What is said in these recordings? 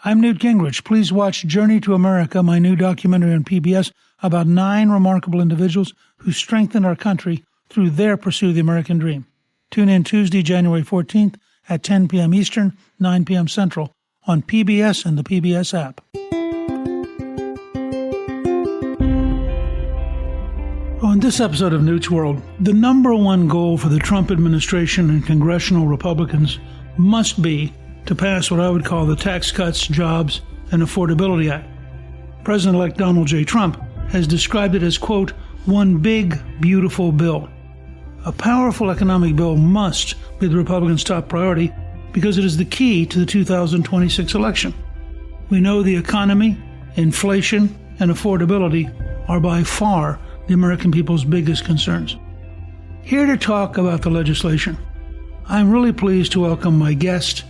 I'm Newt Gingrich. Please watch Journey to America, my new documentary on PBS about 9 remarkable individuals who strengthened our country through their pursuit of the American dream. Tune in Tuesday, January 14th at 10 p.m. Eastern, 9 p.m. Central on PBS and the PBS app. On this episode of Newt's World, the number one goal for the Trump administration and Congressional Republicans must be to pass what I would call the Tax Cuts, Jobs, and Affordability Act. President-elect Donald J. Trump has described it as, quote, one big, beautiful bill. A powerful economic bill must be the Republicans' top priority because it is the key to the 2026 election. We know the economy, inflation, and affordability are by far the American people's biggest concerns. Here to talk about the legislation, I'm really pleased to welcome my guest,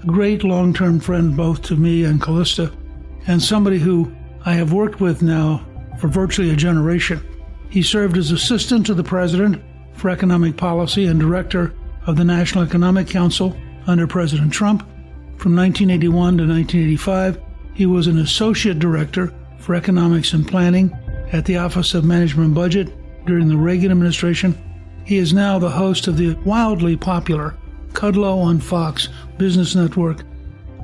a great long-term friend both to me and Callista, and somebody who I have worked with now for virtually a generation. He served as assistant to the president for economic policy and director of the National Economic Council under President Trump. From 1981 to 1985, he was an associate director for economics and planning at the Office of Management and Budget during the Reagan administration. He is now the host of the wildly popular Kudlow on Fox Business Network.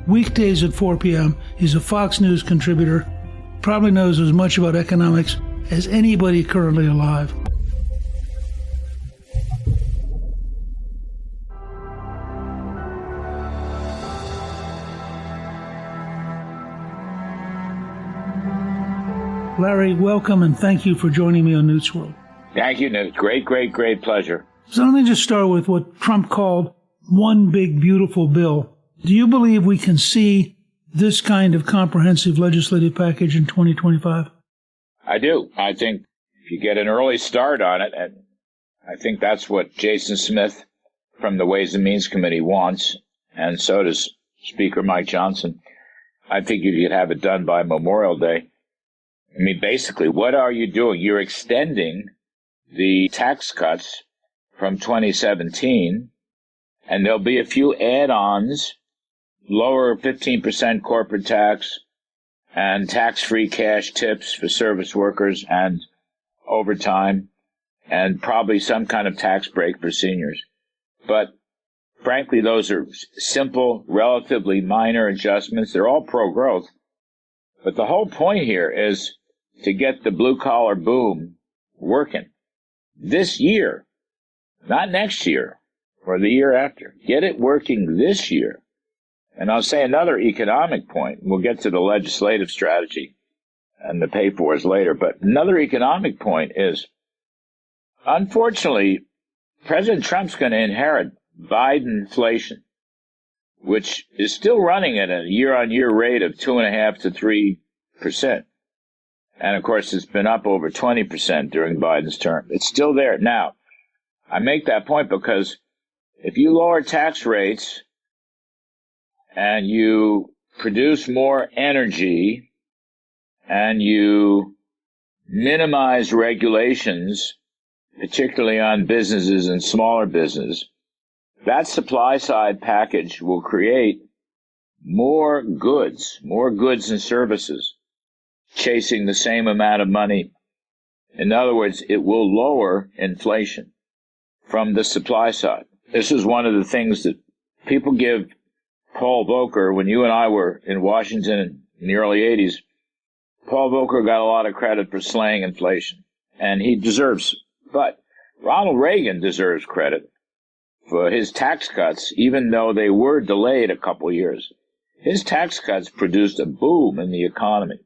Weekdays at 4 p.m. He's a Fox News contributor, probably knows as much about economics as anybody currently alive. Larry, welcome and thank you for joining me on Newt's World. Thank you, Newt. Great pleasure. So let me just start with what Trump called one big, beautiful bill. Do you believe we can see this kind of comprehensive legislative package in 2025? I do. I think if you get an early start on it, and I think that's what Jason Smith from the Ways and Means Committee wants, and so does Speaker Mike Johnson. I think you could have it done by Memorial Day. I mean, basically, what are you doing? You're extending the tax cuts from 2017, and there'll be a few add-ons, lower 15% corporate tax and tax-free cash tips for service workers and overtime, and probably some kind of tax break for seniors. But frankly, those are simple, relatively minor adjustments. They're all pro-growth. But the whole point here is to get the blue-collar boom working this year, not next year or the year after. Get it working this year. And I'll say another economic point. We'll get to the legislative strategy and the pay-fors later. But another economic point is, unfortunately, President Trump's going to inherit Biden inflation, which is still running at a year-on-year rate of 2.5% to 3%. And, of course, it's been up over 20% during Biden's term. It's still there. Now, I make that point because if you lower tax rates and you produce more energy and you minimize regulations, particularly on businesses and smaller business, that supply side package will create more goods and services chasing the same amount of money. In other words, it will lower inflation from the supply side. This is one of the things that people give Paul Volcker. When you and I were in Washington in the early 80s, Paul Volcker got a lot of credit for slaying inflation, and he deserves it. But Ronald Reagan deserves credit for his tax cuts, even though they were delayed a couple years. His tax cuts produced a boom in the economy,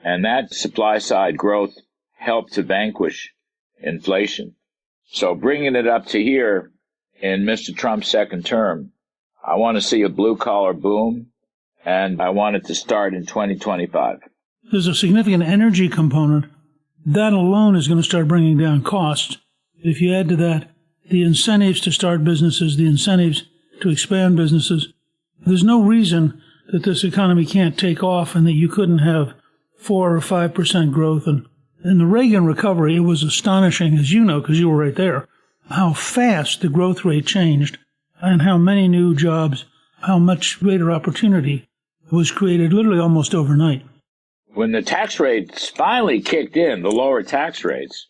and that supply-side growth helped to vanquish inflation. So bringing it up to here in Mr. Trump's second term, I want to see a blue-collar boom, and I want it to start in 2025. There's a significant energy component. That alone is going to start bringing down costs. If you add to that the incentives to start businesses, the incentives to expand businesses, there's no reason that this economy can't take off and that you couldn't have 4 or 5% growth. And in the Reagan recovery, it was astonishing, as you know, because you were right there, how fast the growth rate changed and how many new jobs, how much greater opportunity was created literally almost overnight. When the tax rates finally kicked in, the lower tax rates,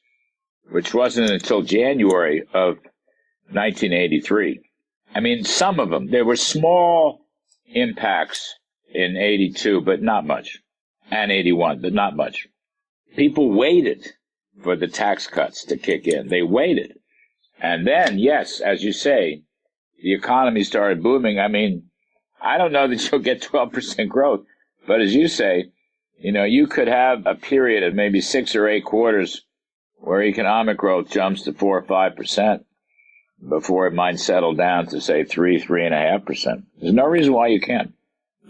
which wasn't until January of 1983. I mean, some of them, there were small impacts in 82, but not much, and 81, but not much. People waited for the tax cuts to kick in. They waited. And then, yes, as you say, the economy started booming. I mean, I don't know that you'll get 12% growth, but as you say, you know, you could have a period of maybe 6 or 8 quarters where economic growth jumps to 4 or 5% before it might settle down to, say, 3.5%. There's no reason why you can't.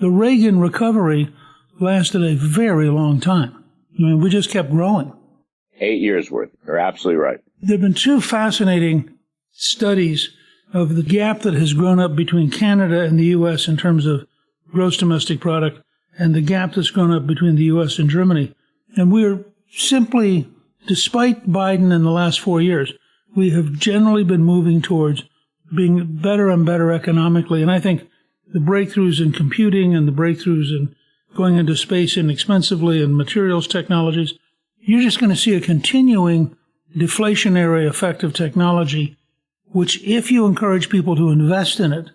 The Reagan recovery lasted a very long time. I mean, we just kept growing. 8 years worth. You're absolutely right. There have been 2 fascinating studies of the gap that has grown up between Canada and the U.S. in terms of gross domestic product and the gap that's grown up between the U.S. and Germany. And we're simply, despite Biden in the last 4 years, we have generally been moving towards being better and better economically. And I think the breakthroughs in computing and the breakthroughs in going into space inexpensively and materials technologies, you're just going to see a continuing deflationary effect of technology, which, if you encourage people to invest in it,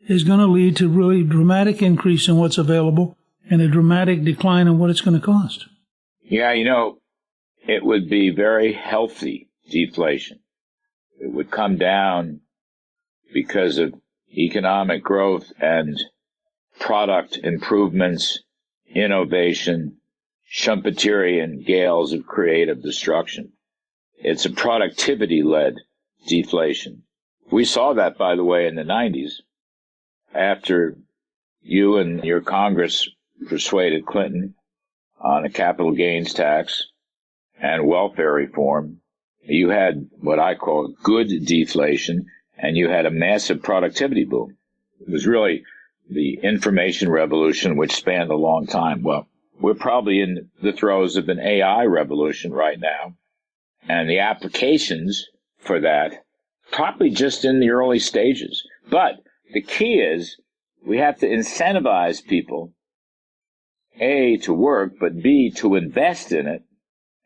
is going to lead to really dramatic increase in what's available and a dramatic decline in what it's going to cost. Yeah, you know, it would be very healthy deflation. It would come down because of economic growth and product improvements, innovation, Schumpeterian gales of creative destruction. It's a productivity-led deflation. We saw that, by the way, in the 90s, after you and your Congress persuaded Clinton on a capital gains tax and welfare reform. You had what I call good deflation, and you had a massive productivity boom. It was really the information revolution, which spanned a long time. Well, we're probably in the throes of an AI revolution right now, and the applications for that probably just in the early stages. But the key is we have to incentivize people, A, to work, but B, to invest in it.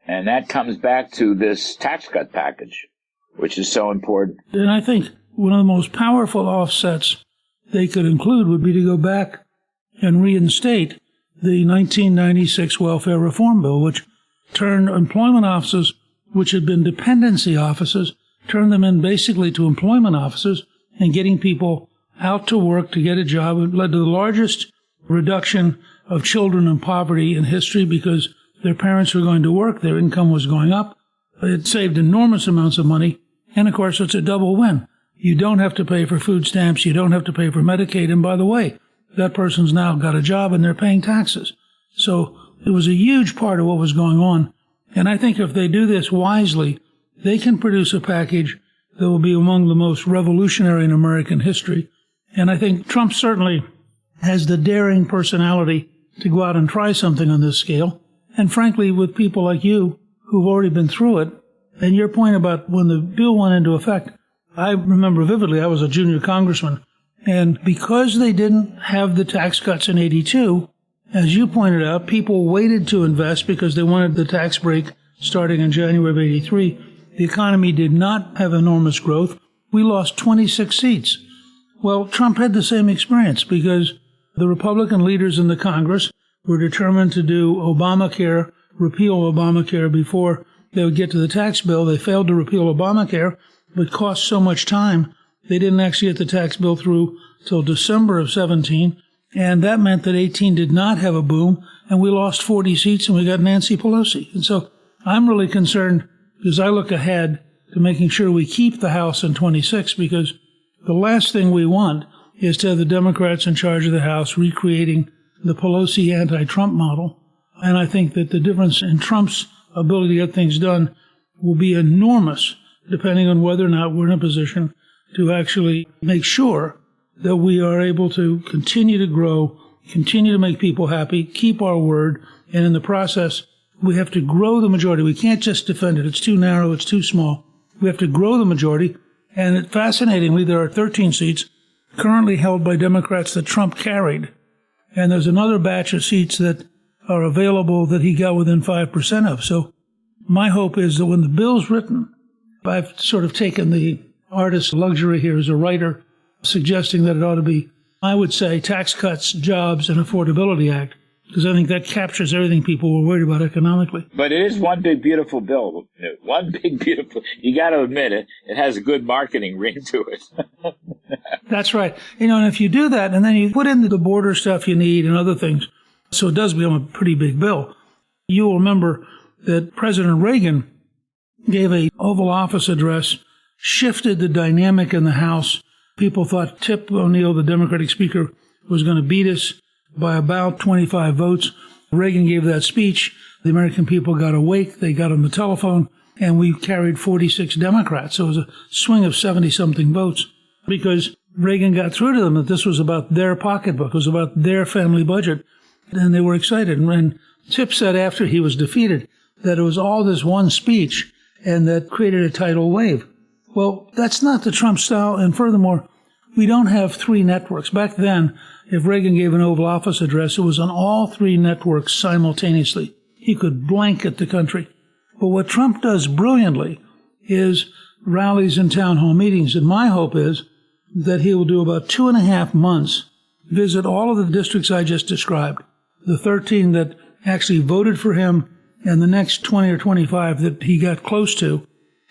And that comes back to this tax cut package, which is so important. And I think one of the most powerful offsets they could include would be to go back and reinstate the 1996 Welfare Reform Bill, which turned employment offices, which had been dependency offices, turned them in basically to employment offices and getting people out to work to get a job. It led to the largest reduction of children in poverty in history because their parents were going to work, their income was going up. It saved enormous amounts of money. And, of course, it's a double win. You don't have to pay for food stamps. You don't have to pay for Medicaid. And, by the way, that person's now got a job and they're paying taxes. So it was a huge part of what was going on. And I think if they do this wisely, they can produce a package that will be among the most revolutionary in American history. And I think Trump certainly has the daring personality to go out and try something on this scale. And frankly, with people like you who've already been through it, and your point about when the bill went into effect, I remember vividly, I was a junior congressman, and because they didn't have the tax cuts in 82, as you pointed out, people waited to invest because they wanted the tax break starting in January of 83. The economy did not have enormous growth. We lost 26 seats. Well, Trump had the same experience because the Republican leaders in the Congress were determined to do Obamacare, repeal Obamacare before they would get to the tax bill. They failed to repeal Obamacare, but cost so much time, they didn't actually get the tax bill through till December of 17, and that meant that 18 did not have a boom, and we lost 40 seats, and we got Nancy Pelosi. And so I'm really concerned because I look ahead to making sure we keep the House in 26, because the last thing we want is to have the Democrats in charge of the House recreating the Pelosi anti-Trump model. And I think that the difference in Trump's ability to get things done will be enormous, depending on whether or not we're in a position to actually make sure that we are able to continue to grow, continue to make people happy, keep our word, and in the process, we have to grow the majority. We can't just defend it. It's too narrow. It's too small. We have to grow the majority. And fascinatingly, there are 13 seats currently held by Democrats that Trump carried. And there's another batch of seats that are available that he got within 5% of. So my hope is that when the bill's written, I've sort of taken the artist's luxury here as a writer, suggesting that it ought to be, I would say, Tax Cuts, Jobs, and Affordability Act, because I think that captures everything people were worried about economically. But it is one big, beautiful bill. One big, beautiful. You got to admit it. It has a good marketing ring to it. That's right. And if you do that, and then you put in the border stuff you need and other things, so it does become a pretty big bill. You'll remember that President Reagan gave a Oval Office address, shifted the dynamic in the House. People thought Tip O'Neill, the Democratic Speaker, was going to beat us by about 25 votes. Reagan gave that speech. The American people got awake. They got on the telephone, and we carried 46 Democrats. So it was a swing of 70-something votes because Reagan got through to them that this was about their pocketbook. It was about their family budget, and they were excited. And Tip said after he was defeated that it was all this one speech and that created a tidal wave. Well, that's not the Trump style, and furthermore, we don't have three networks. Back then, if Reagan gave an Oval Office address, it was on all three networks simultaneously. He could blanket the country. But what Trump does brilliantly is rallies and town hall meetings, and my hope is that he will do about 2.5 months, visit all of the districts I just described, the 13 that actually voted for him, and the next 20 or 25 that he got close to.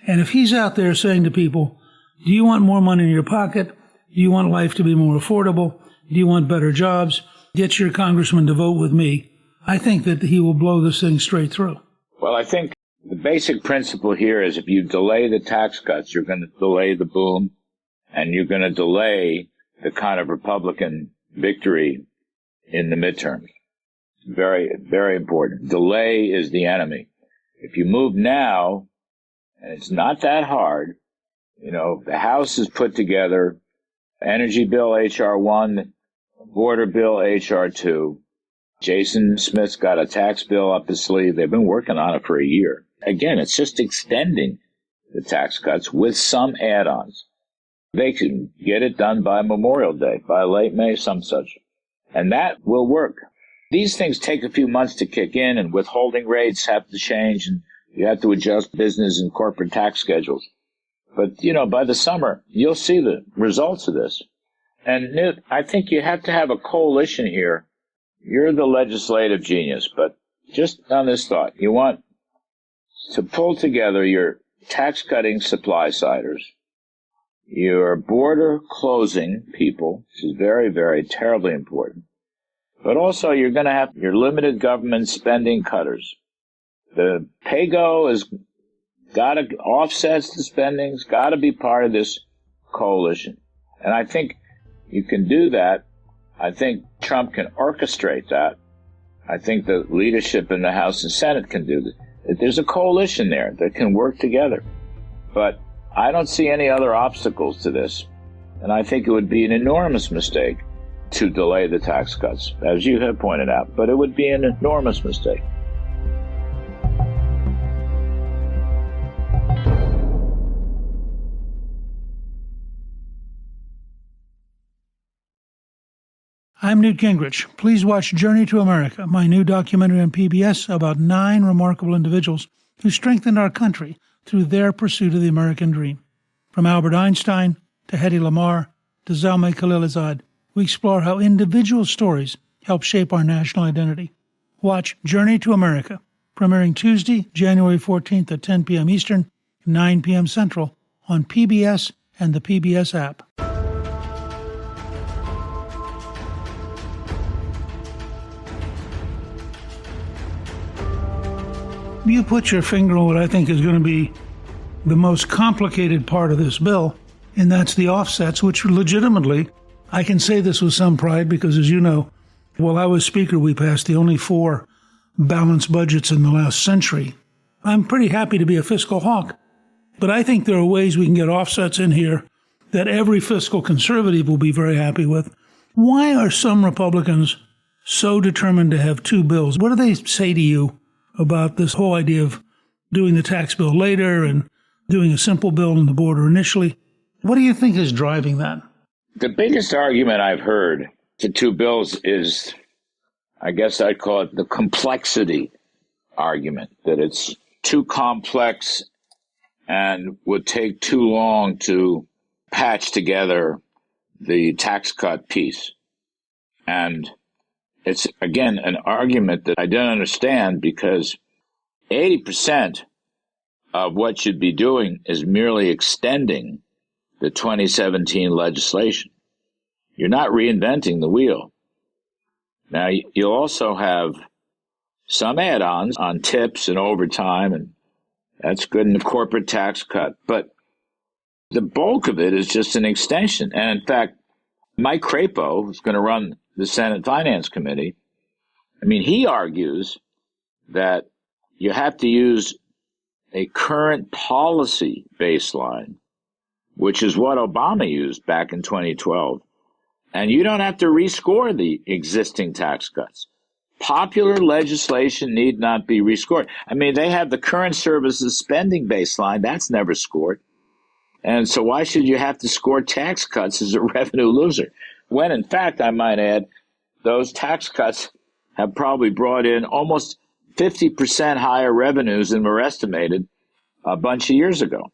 And if he's out there saying to people, do you want more money in your pocket? Do you want life to be more affordable? Do you want better jobs? Get your congressman to vote with me. I think that he will blow this thing straight through. Well, I think the basic principle here is if you delay the tax cuts, you're going to delay the boom, and you're going to delay the kind of Republican victory in the midterms. Very, very important. Delay is the enemy. If you move now, and it's not that hard, the House has put together Energy Bill H.R. 1, Border Bill H.R. 2. Jason Smith's got a tax bill up his sleeve. They've been working on it for a year. Again, it's just extending the tax cuts with some add-ons. They can get it done by Memorial Day, by late May, some such. And that will work. These things take a few months to kick in, and withholding rates have to change, and you have to adjust business and corporate tax schedules. But, by the summer, you'll see the results of this. And, Newt, I think you have to have a coalition here. You're the legislative genius, but just on this thought, you want to pull together your tax-cutting supply-siders, your border-closing people, which is very, very terribly important, but also you're going to have your limited government spending cutters. The PAYGO has got to offset the spending's got to be part of this coalition. And I think you can do that. I think Trump can orchestrate that. I think the leadership in the House and Senate can do that. There's a coalition there that can work together. But I don't see any other obstacles to this. And I think it would be an enormous mistake to delay the tax cuts, as you have pointed out. But it would be an enormous mistake. I'm Newt Gingrich. Please watch Journey to America, my new documentary on PBS about 9 remarkable individuals who strengthened our country through their pursuit of the American dream. From Albert Einstein to Hedy Lamarr to Zalmay Khalilzad, we explore how individual stories help shape our national identity. Watch Journey to America, premiering Tuesday, January 14th at 10 p.m. Eastern, 9 p.m. Central on PBS and the PBS app. You put your finger on what I think is going to be the most complicated part of this bill, and that's the offsets, which legitimately, I can say this with some pride because, as you know, while I was Speaker, we passed the only 4 balanced budgets in the last century. I'm pretty happy to be a fiscal hawk, but I think there are ways we can get offsets in here that every fiscal conservative will be very happy with. Why are some Republicans so determined to have 2 bills? What do they say to you about this whole idea of doing the tax bill later and doing a simple bill in the border initially? What do you think is driving that? The biggest argument I've heard to 2 bills is I guess I'd call it the complexity argument, that it's too complex and would take too long to patch together the tax cut piece. And it's, again, an argument that I don't understand, because 80% of what you'd be doing is merely extending the 2017 legislation. You're not reinventing the wheel. Now, you'll also have some add-ons on tips and overtime, and that's good in the corporate tax cut. But the bulk of it is just an extension. And in fact, Mike Crapo, who's going to run the Senate Finance Committee, I mean, he argues that you have to use a current policy baseline, which is what Obama used back in 2012. And you don't have to rescore the existing tax cuts. Popular legislation need not be rescored. I mean, they have the current services spending baseline. That's never scored. And so why should you have to score tax cuts as a revenue loser? When, in fact, I might add, those tax cuts have probably brought in almost 50% higher revenues than were estimated a bunch of years ago.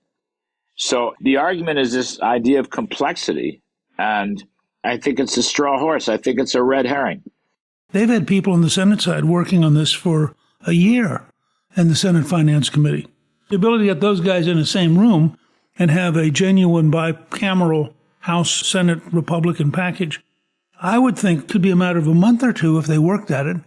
So the argument is this idea of complexity, and I think it's a straw horse. I think it's a red herring. They've had people on the Senate side working on this for a year in the Senate Finance Committee. The ability to get those guys in the same room and have a genuine bicameral House-Senate Republican package, I would think could be a matter of a month or two if they worked at it.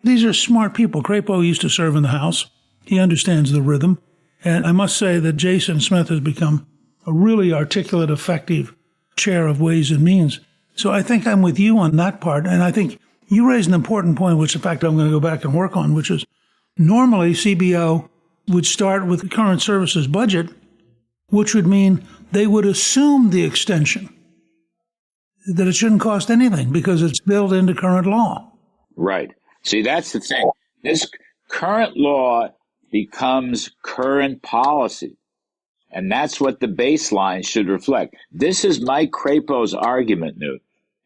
These are smart people. Crapo used to serve in the House. He understands the rhythm. And I must say that Jason Smith has become a really articulate, effective chair of Ways and Means. So I think I'm with you on that part. And I think you raised an important point, which in fact I'm going to go back and work on, which is normally CBO would start with the current services budget, which would mean they would assume the extension, that it shouldn't cost anything because it's built into current law. Right. See, that's the thing. This current law becomes current policy, and that's what the baseline should reflect. This is Mike Crapo's argument, Newt,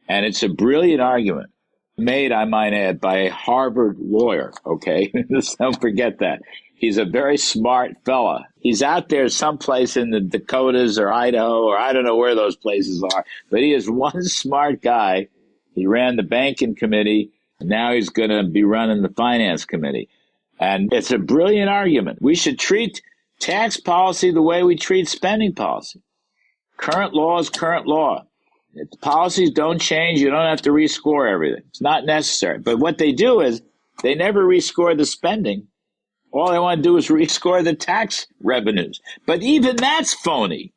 and it's a brilliant argument made, I might add, by a Harvard lawyer, okay? Just don't forget that. He's a very smart fella. He's out there someplace in the Dakotas or Idaho, or I don't know where those places are, but he is one smart guy. He ran the banking committee, and now he's going to be running the finance committee. And it's a brilliant argument. We should treat tax policy the way we treat spending policy. Current law is current law. If the policies don't change, you don't have to rescore everything. It's not necessary. But what they do is they never rescore the spending. All they want to do is rescore the tax revenues. But even that's phony,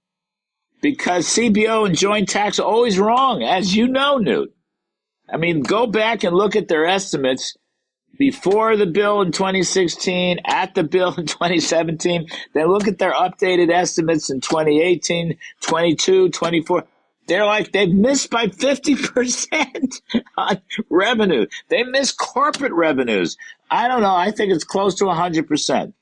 because CBO and joint tax are always wrong, as you know, Newt. I mean, go back and look at their estimates before the bill in 2016, at the bill in 2017. Then look at their updated estimates in 2018, 22, 24. They're like, they've missed by 50% on revenue. They missed corporate revenues. I don't know. I think it's close to 100%.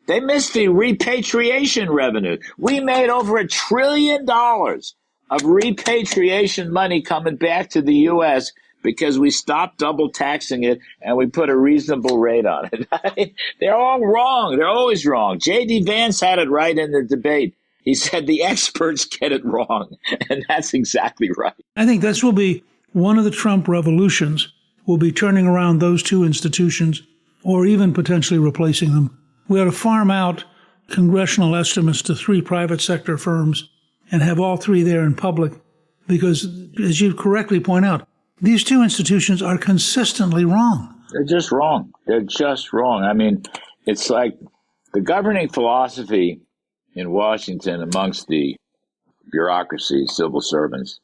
They missed the repatriation revenue. We made over $1 trillion of repatriation money coming back to the U.S. because we stopped double taxing it and we put a reasonable rate on it. They're all wrong. They're always wrong. J.D. Vance had it right in the debate. He said the experts get it wrong, and that's exactly right. I think this will be one of the Trump revolutions, will be turning around those two institutions or even potentially replacing them. We ought to farm out congressional estimates to 3 private sector firms and have all 3 there in public because, as you correctly point out, these two institutions are consistently wrong. They're just wrong. They're just wrong. I mean, it's like the governing philosophy in Washington amongst the bureaucracy, civil servants.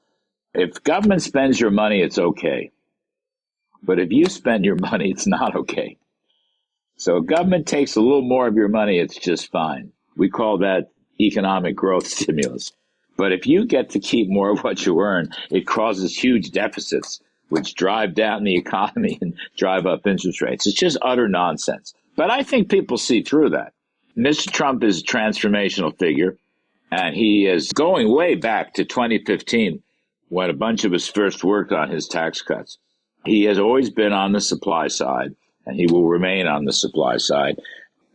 If government spends your money, it's okay. But if you spend your money, it's not okay. So if government takes a little more of your money, it's just fine. We call that economic growth stimulus. But if you get to keep more of what you earn, it causes huge deficits, which drive down the economy and drive up interest rates. It's just utter nonsense. But I think people see through that. Mr. Trump is a transformational figure, and he is going way back to 2015 when a bunch of us first worked on his tax cuts. He has always been on the supply side, and he will remain on the supply side.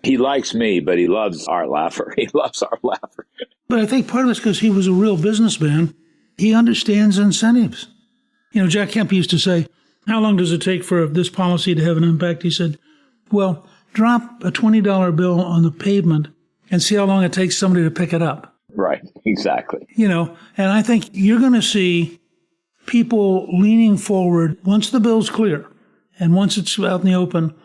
He likes me, but he loves Art Laffer. He loves Art Laffer. But I think part of it's because he was a real businessman. He understands incentives. You know, Jack Kemp used to say, how long does it take for this policy to have an impact? He said, well, drop a $20 bill on the pavement and see how long it takes somebody to pick it up. Right, exactly. You know, and I think you're going to see people leaning forward once the bill's clear and once it's out in the open,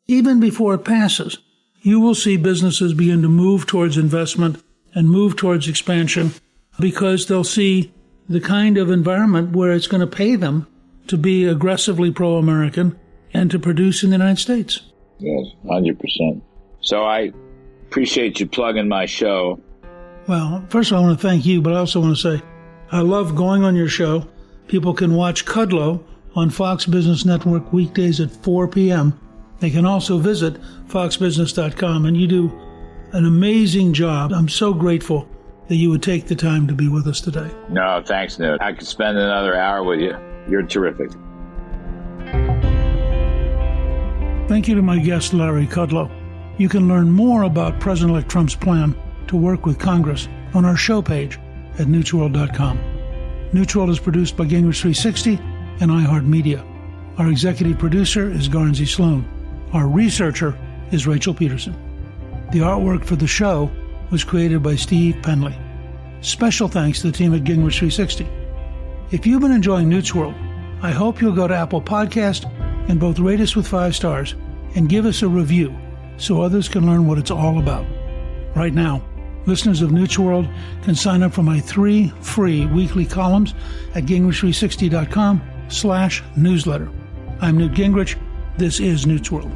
even before it passes. You will see businesses begin to move towards investment and move towards expansion because they'll see the kind of environment where it's going to pay them to be aggressively pro-American and to produce in the United States. Yes, 100%. So I appreciate you plugging my show. Well, first of all, I want to thank you, but I also want to say I love going on your show. People can watch Kudlow on Fox Business Network weekdays at 4 p.m. They can also visit foxbusiness.com, and you do an amazing job. I'm so grateful that you would take the time to be with us today. No, thanks, Newt. I could spend another hour with you. You're terrific. Thank you to my guest, Larry Kudlow. You can learn more about President-elect Trump's plan to work with Congress on our show page at newtsworld.com. Newsworld is produced by Gingrich 360 and iHeartMedia. Our executive producer is Garnsey Sloan. Our researcher is Rachel Peterson. The artwork for the show was created by Steve Penley. Special thanks to the team at Gingrich 360. If you've been enjoying Newt's World, I hope you'll go to Apple Podcast and both rate us with 5 stars and give us a review so others can learn what it's all about. Right now, listeners of Newt's World can sign up for my 3 free weekly columns at Gingrich360.com/newsletter. I'm Newt Gingrich. This is Newt's World.